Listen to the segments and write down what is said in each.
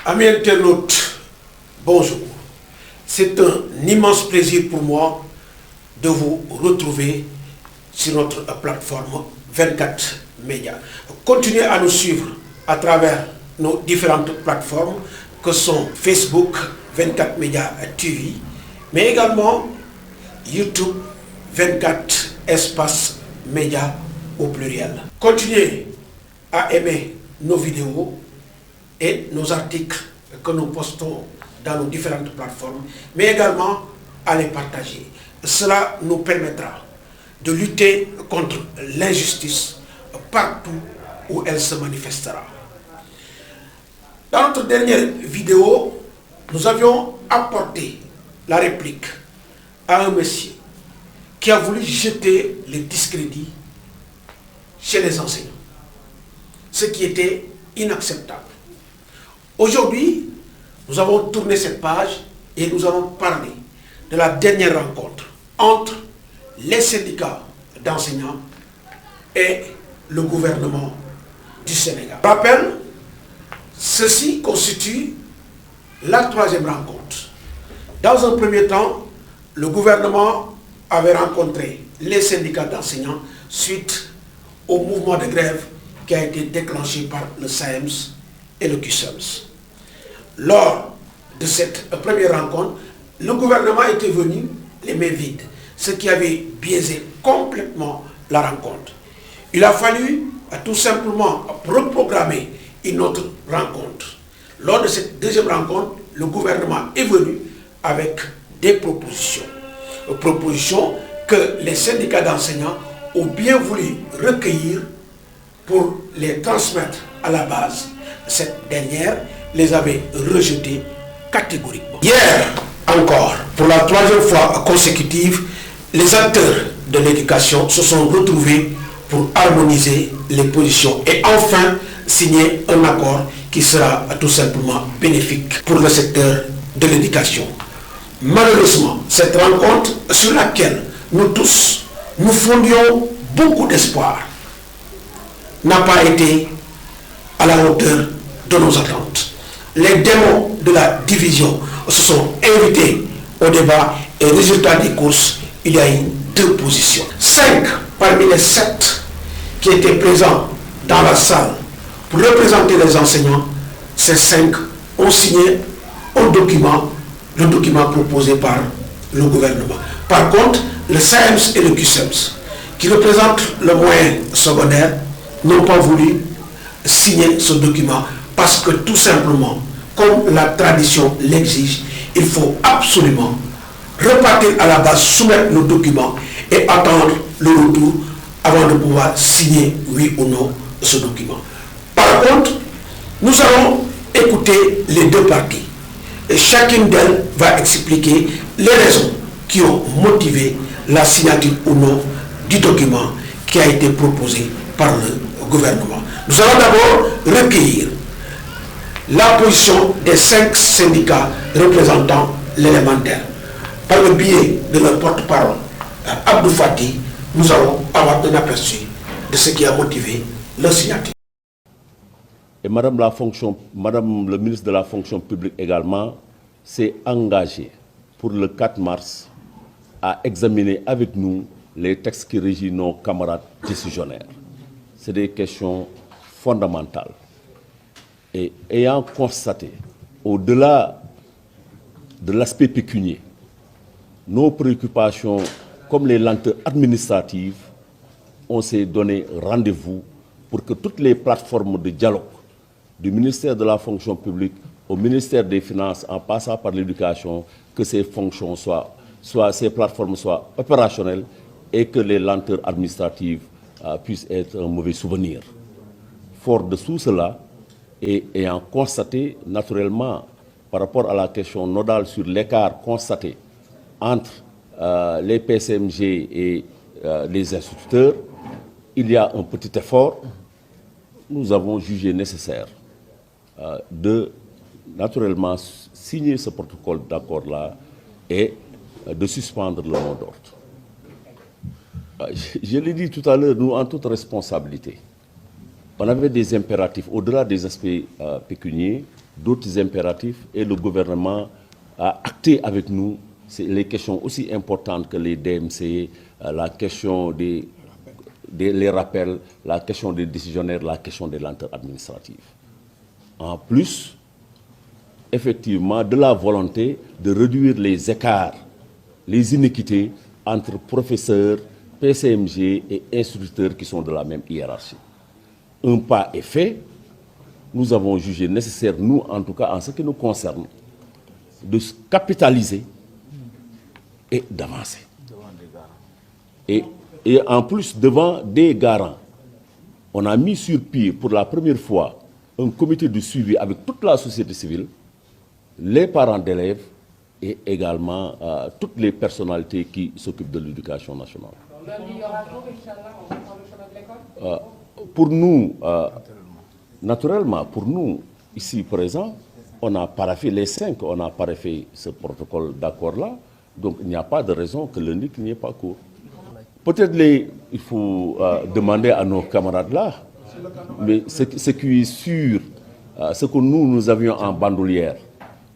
Amis internautes, bonjour. C'est un immense plaisir pour moi de vous retrouver sur notre plateforme 24 Médias. Continuez à nous suivre à travers nos différentes plateformes que sont Facebook 24 Médias TV, mais également YouTube 24 Espace Médias au pluriel. Continuez à aimer nos vidéos et nos articles que nous postons dans nos différentes plateformes, mais également à les partager. Cela nous permettra de lutter contre l'injustice partout où elle se manifestera. Dans notre dernière vidéo, nous avions apporté la réplique à un monsieur qui a voulu jeter le discrédit chez les enseignants, ce qui était inacceptable. Aujourd'hui, nous avons tourné cette page et nous allons parler de la dernière rencontre entre les syndicats d'enseignants et le gouvernement du Sénégal. Je rappelle, ceci constitue la troisième rencontre. Dans un premier temps, le gouvernement avait rencontré les syndicats d'enseignants suite au mouvement de grève qui a été déclenché par le SAEMS et le CUSEMS. Lors de cette première rencontre, le gouvernement était venu les mains vides, ce qui avait biaisé complètement la rencontre. Il a fallu tout simplement reprogrammer une autre rencontre. Lors de cette deuxième rencontre, le gouvernement est venu avec des propositions. Propositions que les syndicats d'enseignants ont bien voulu recueillir pour les transmettre à la base. Cette dernière les avait rejetées catégoriquement. Hier encore, pour la troisième fois consécutive, les acteurs de l'éducation se sont retrouvés pour harmoniser les positions et enfin signer un accord qui sera tout simplement bénéfique pour le secteur de l'éducation. Malheureusement, cette rencontre sur laquelle nous tous, nous fondions beaucoup d'espoir, n'a pas été à la hauteur de nos attentes. Les démons de la division se sont invités au débat et résultat des courses, il y a eu deux positions. 5 parmi les 7 qui étaient présents dans la salle pour représenter les enseignants, ces 5 ont signé un document, le document proposé par le gouvernement. Par contre, le SAEMS et le CUSEMS, qui représentent le moyen secondaire, n'ont pas voulu signer ce document parce que tout simplement, comme la tradition l'exige, il faut absolument repartir à la base, soumettre nos documents et attendre le retour avant de pouvoir signer oui ou non ce document. Par contre, nous allons écouter les deux parties et chacune d'elles va expliquer les raisons qui ont motivé la signature ou non du document qui a été proposé par le gouvernement. Nous allons d'abord recueillir la position des 5 syndicats représentant l'élémentaire. Par le biais de leur porte-parole, Abdou Fati, nous allons avoir un aperçu de ce qui a motivé leur signature. Et Madame le ministre de la fonction publique également s'est engagée pour le 4 mars à examiner avec nous les textes qui régissent nos camarades décisionnaires. C'est des questions fondamentales. Et ayant constaté, au-delà de l'aspect pécunier, nos préoccupations comme les lenteurs administratives, on s'est donné rendez-vous pour que toutes les plateformes de dialogue, du ministère de la fonction publique au ministère des Finances, en passant par l'éducation, que ces fonctions ces plateformes soient opérationnelles et que les lenteurs administratives puissent être un mauvais souvenir. Fort de tout cela, et ayant constaté naturellement par rapport à la question nodale sur l'écart constaté entre les PCMG et les instituteurs, il y a un petit effort. Nous avons jugé nécessaire de naturellement signer ce protocole d'accord-là et de suspendre le mot d'ordre. Je l'ai dit tout à l'heure, nous, en toute responsabilité, on avait des impératifs, au-delà des aspects pécuniaires, d'autres impératifs et le gouvernement a acté avec nous les questions aussi importantes que les DMC, la question les rappels, la question des décisionnaires, la question des lenteurs administratives. En plus, effectivement, de la volonté de réduire les écarts, les inéquités entre professeurs, PCMG et instructeurs qui sont de la même hiérarchie. Un pas est fait. Nous avons jugé nécessaire, nous en tout cas en ce qui nous concerne, de capitaliser et d'avancer. Et en plus, devant des garants, on a mis sur pied pour la première fois un comité de suivi avec toute la société civile, les parents d'élèves et également toutes les personnalités qui s'occupent de l'éducation nationale. Pour nous, naturellement, pour nous, ici présents, on a paraphé les 5, on a paraphé ce protocole d'accord-là, donc il n'y a pas de raison que lundi qu'il n'y ait pas cours. Peut-être il faut demander à nos camarades là, mais ce qui est sûr, ce que nous avions en bandoulière,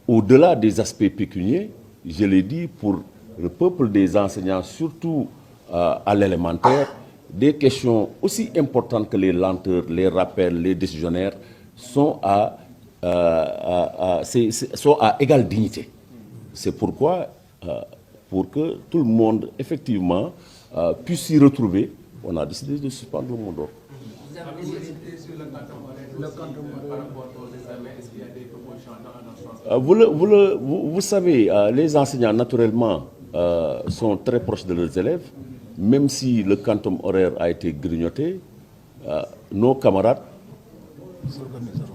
au-delà des aspects pécuniaires, je l'ai dit, pour le peuple des enseignants, surtout à l'élémentaire, des questions aussi importantes que les lenteurs, les rappels, les décisionnaires sont à égale dignité. C'est pourquoi, pour que tout le monde, effectivement, puisse s'y retrouver, on a décidé de suspendre le mot d'ordre. Vous savez, les enseignants, naturellement, sont très proches de leurs élèves. Même si le quantum horaire a été grignoté, nos camarades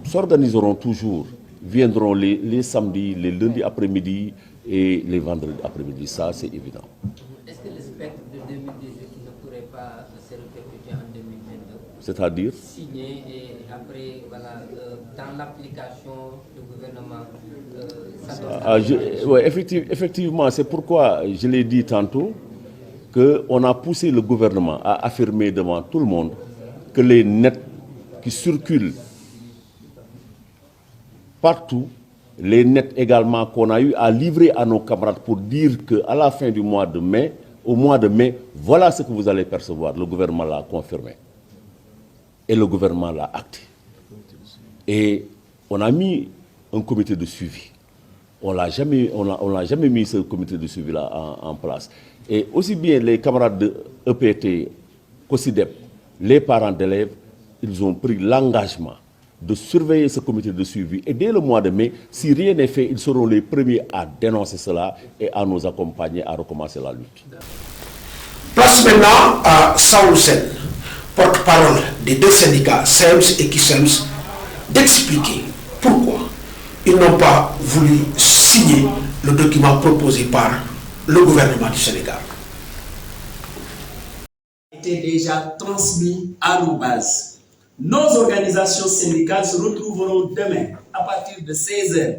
s'organiseront toujours, viendront les samedis, les lundis après-midi et les vendredis après-midi. Ça, c'est évident. Est-ce que le spectre de 2018 ne pourrait pas se répercuter en 2022? C'est-à-dire signer et après, voilà, dans l'application du gouvernement, effectivement, c'est pourquoi je l'ai dit tantôt, qu'on a poussé le gouvernement à affirmer devant tout le monde que les nets qui circulent partout, les nets également qu'on a eu à livrer à nos camarades pour dire qu'à la fin du mois de mai, au mois de mai, voilà ce que vous allez percevoir. Le gouvernement l'a confirmé. Et le gouvernement l'a acté. Et on a mis un comité de suivi. On n'a jamais mis ce comité de suivi-là en place. Et aussi bien les camarades de EPT, COSIDEP, les parents d'élèves, ils ont pris l'engagement de surveiller ce comité de suivi. Et dès le mois de mai, si rien n'est fait, ils seront les premiers à dénoncer cela et à nous accompagner à recommencer la lutte. Place maintenant à Saoul Sen, porte-parole des deux syndicats, SEMS et KISEMS, d'expliquer pourquoi ils n'ont pas voulu signer le document proposé par le gouvernement du Sénégal. Était déjà transmis à nos bases. Nos organisations syndicales se retrouveront demain à partir de 16h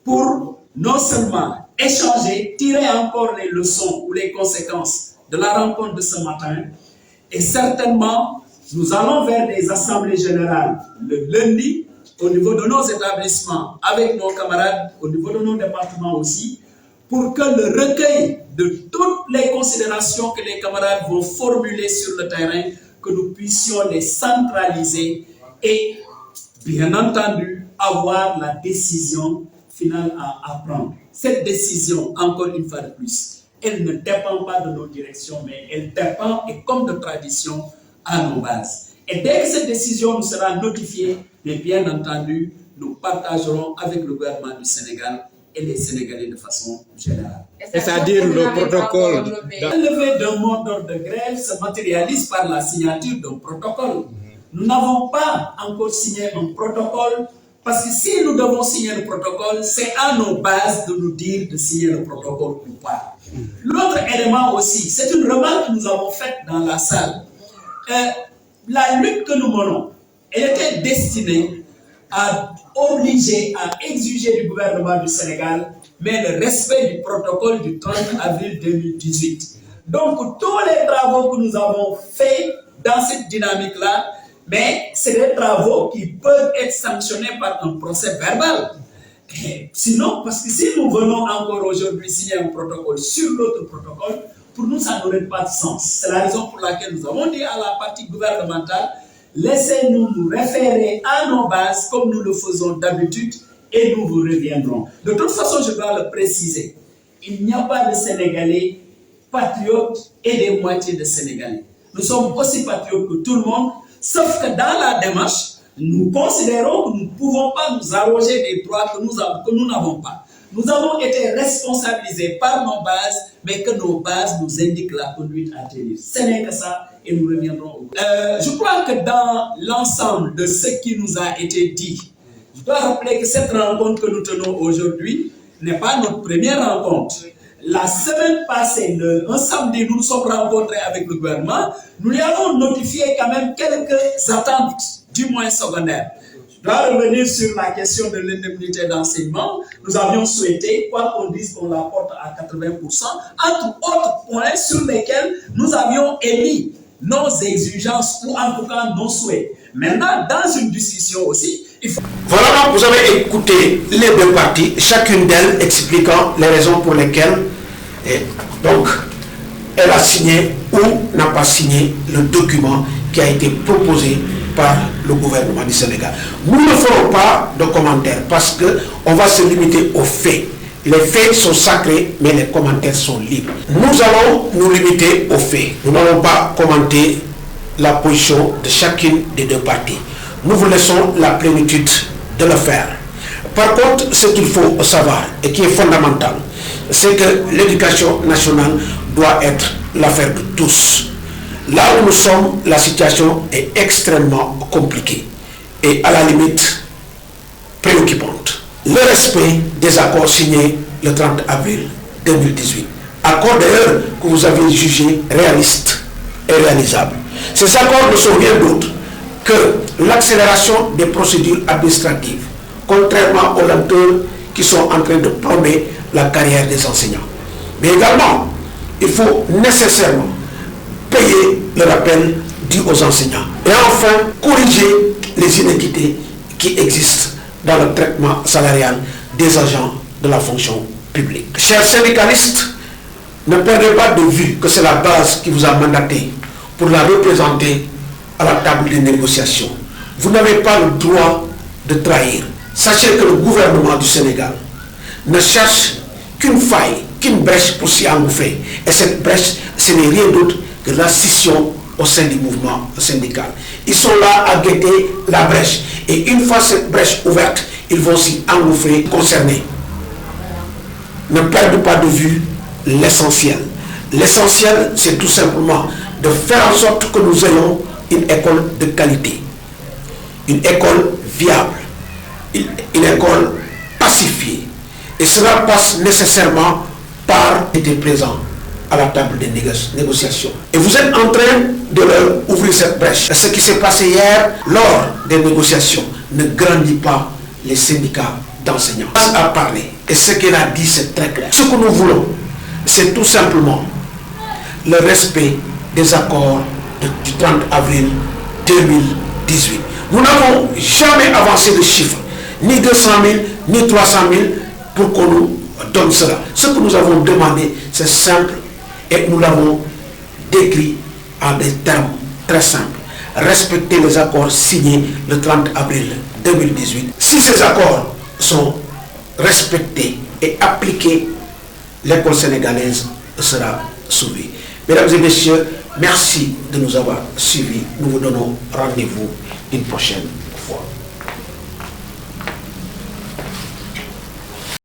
pour non seulement échanger, tirer encore les leçons ou les conséquences de la rencontre de ce matin, et certainement nous allons vers des assemblées générales le lundi au niveau de nos établissements, avec nos camarades, au niveau de nos départements aussi, pour que le recueil de toutes les considérations que les camarades vont formuler sur le terrain, que nous puissions les centraliser et, bien entendu, avoir la décision finale à prendre. Cette décision, encore une fois de plus, elle ne dépend pas de nos directions, mais elle dépend, et comme de tradition, à nos bases. Et dès que cette décision nous sera notifiée, mais bien entendu, nous partagerons avec le gouvernement du Sénégal et les Sénégalais de façon générale. C'est-à-dire le protocole. La levée d'un mot d'ordre de grève se matérialise par la signature d'un protocole. Nous n'avons pas encore signé un protocole, parce que si nous devons signer le protocole, c'est à nos bases de nous dire de signer le protocole ou pas. L'autre élément aussi, c'est une remarque que nous avons faite dans la salle. La lutte que nous menons, elle était destinée à obliger, à exiger du gouvernement du Sénégal, mais le respect du protocole du 30 avril 2018. Donc, tous les travaux que nous avons faits dans cette dynamique-là mais c'est des travaux qui peuvent être sanctionnés par un procès verbal. Et sinon, parce que si nous venons encore aujourd'hui signer un protocole sur l'autre protocole, pour nous, ça n'aurait pas de sens. C'est la raison pour laquelle nous avons dit à la partie gouvernementale, laissez-nous nous référer à nos bases comme nous le faisons d'habitude et nous vous reviendrons. De toute façon, je dois le préciser, il n'y a pas de Sénégalais patriotes et des moitiés de Sénégalais. Nous sommes aussi patriotes que tout le monde, sauf que dans la démarche, nous considérons que nous ne pouvons pas nous arroger des droits que nous n'avons pas. Nous avons été responsabilisés par nos bases, mais que nos bases nous indiquent la conduite à tenir. Ce n'est que ça, et nous reviendrons. Je crois que dans l'ensemble de ce qui nous a été dit, je dois rappeler que cette rencontre que nous tenons aujourd'hui n'est pas notre première rencontre. La semaine passée, un samedi, nous nous sommes rencontrés avec le gouvernement. Nous lui avons notifié quand même quelques attentes, du moins secondaires. Je dois revenir sur la question de l'indemnité d'enseignement. Nous avions souhaité, quoi qu'on dise, qu'on la porte à 80%, entre autres points sur lesquels nous avions émis nos exigences ou en tout cas nos souhaits. Maintenant, dans une discussion aussi, il faut... Voilà, donc vous avez écouté les deux parties, chacune d'elles expliquant les raisons pour lesquelles donc elle a signé ou n'a pas signé le document qui a été proposé par le gouvernement du Sénégal. Nous ne ferons pas de commentaires parce qu'on va se limiter aux faits. Les faits sont sacrés, mais les commentaires sont libres. Nous allons nous limiter aux faits. Nous n'allons pas commenter la position de chacune des deux parties. Nous vous laissons la plénitude de le faire. Par contre, ce qu'il faut savoir et qui est fondamental, c'est que l'éducation nationale doit être l'affaire de tous. Là où nous sommes, la situation est extrêmement compliquée et à la limite préoccupante. Le respect des accords signés le 30 avril 2018. Accords d'ailleurs que vous avez jugés réalistes et réalisables. Ces accords ne sont rien d'autre que l'accélération des procédures administratives, contrairement aux lenteurs qui sont en train de plomber la carrière des enseignants. Mais également, il faut nécessairement payer le rappel dû aux enseignants. Et enfin, corriger les inéquités qui existent dans le traitement salarial des agents de la fonction publique. Chers syndicalistes, ne perdez pas de vue que c'est la base qui vous a mandaté pour la représenter à la table des négociations. Vous n'avez pas le droit de trahir. Sachez que le gouvernement du Sénégal ne cherche qu'une faille, qu'une brèche pour s'y engouffrer. Et cette brèche, ce n'est rien d'autre que la scission au sein du mouvement syndical. Ils sont là à guetter la brèche. Et une fois cette brèche ouverte, ils vont s'y engouffrer concernés. Ne perdez pas de vue l'essentiel. L'essentiel, c'est tout simplement de faire en sorte que nous ayons une école de qualité, une école viable, une école pacifiée. Et cela passe nécessairement par être présent à la table des négociations. Et vous êtes en train de leur ouvrir cette brèche. Ce qui s'est passé hier lors des négociations ne grandit pas les syndicats d'enseignants. À parler. Et ce qu'elle a dit, c'est très clair. Ce que nous voulons, c'est tout simplement le respect des accords du 30 avril 2018. Nous n'avons jamais avancé de chiffres, ni 200 000, ni 300 000, pour qu'on nous donne cela. Ce que nous avons demandé, c'est simple, et nous l'avons décrit en des termes très simples. Respecter les accords signés le 30 avril 2018. Si ces accords sont respectés et appliqués, l'école sénégalaise sera sauvée. Mesdames et messieurs, merci de nous avoir suivis. Nous vous donnons rendez-vous une prochaine fois.